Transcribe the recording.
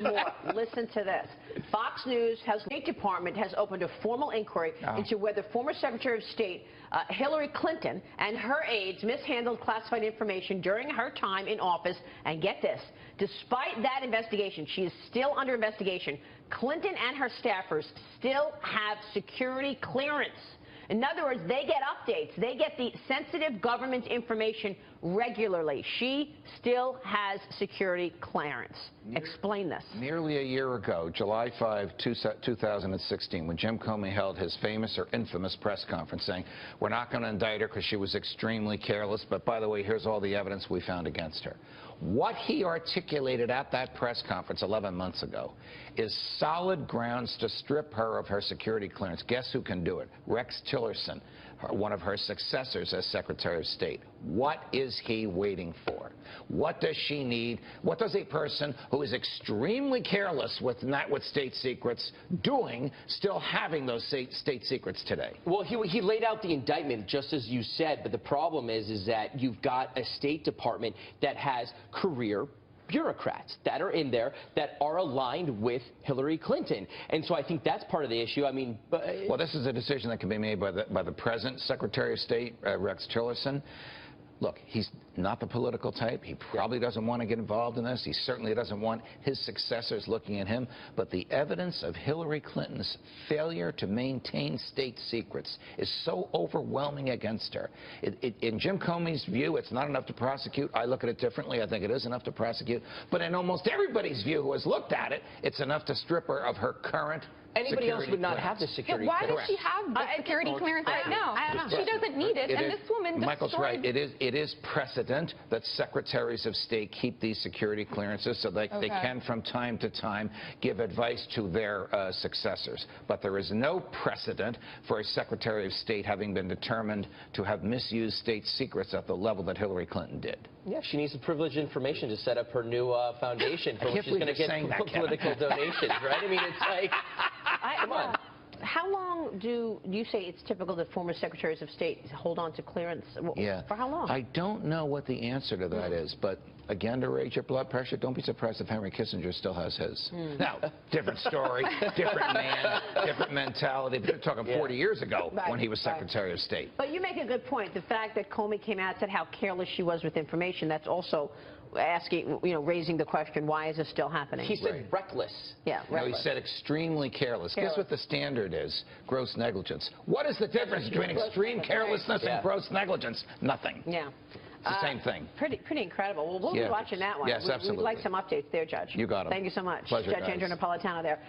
more. Listen to this. Fox News State Department has opened a formal inquiry into whether former Secretary of State Hillary Clinton and her aides mishandled classified information during her time in office. And get this, despite that investigation, she is still under investigation. Clinton and her staffers still have security clearance. In other words, they get updates. They get the sensitive government information regularly. She still has security clearance. Explain this. Nearly a year ago, July 5, 2016, when Jim Comey held his famous or infamous press conference saying, we're not going to indict her because she was extremely careless, but by the way, here's all the evidence we found against her. What he articulated at that press conference 11 months ago is solid grounds to strip her of her security clearance. Guess who can do it? Rex Tillerson, one of her successors as Secretary of State. What is he waiting for? What does she need? What does a person who is extremely careless with state secrets doing, still having those state secrets today? Well, he laid out the indictment, just as you said, but the problem is that you've got a State Department that has career bureaucrats that are in there that are aligned with Hillary Clinton. And so I think that's part of the issue. I mean, well, this is a decision that can be made by the present Secretary of State, Rex Tillerson. Look, he's not the political type. He probably doesn't want to get involved in this. He certainly doesn't want his successors looking at him. But the evidence of Hillary Clinton's failure to maintain state secrets is so overwhelming against her. In Jim Comey's view, it's not enough to prosecute. I look at it differently. I think it is enough to prosecute. But in almost everybody's view who has looked at it, it's enough to strip her of her current anybody else would not have the security why clearance. Why does she have the security clearance right now? She doesn't need it, and this woman Michael's right. It is precedent that secretaries of state keep these security clearances so that they can, from time to time, give advice to their successors. But there is no precedent for a Secretary of State having been determined to have misused state secrets at the level that Hillary Clinton did. Yeah, she needs the privileged information to set up her new foundation for which she's going to get political donations, right? I mean, it's like, come on. How long do you say it's typical that former secretaries of state hold on to clearance? Yeah. For how long? I don't know what the answer to that is, but again, to raise your blood pressure, don't be surprised if Henry Kissinger still has his. Now, different story, different man, different mentality. But you're talking 40 years ago when he was Secretary of State. But you make a good point. The fact that Comey came out and said how careless she was with information, that's also asking, raising the question, why is this still happening? He said reckless. Yeah, reckless. No, he said extremely careless. Guess what the standard is? Gross negligence. What is the difference between extreme carelessness and gross negligence? Nothing. Yeah. It's the same thing. Pretty incredible. Well, we'll be watching that one. Yes, absolutely. We'd like some updates there, Judge. You got them. Thank you so much. Pleasure, Judge Andrew Napolitano there.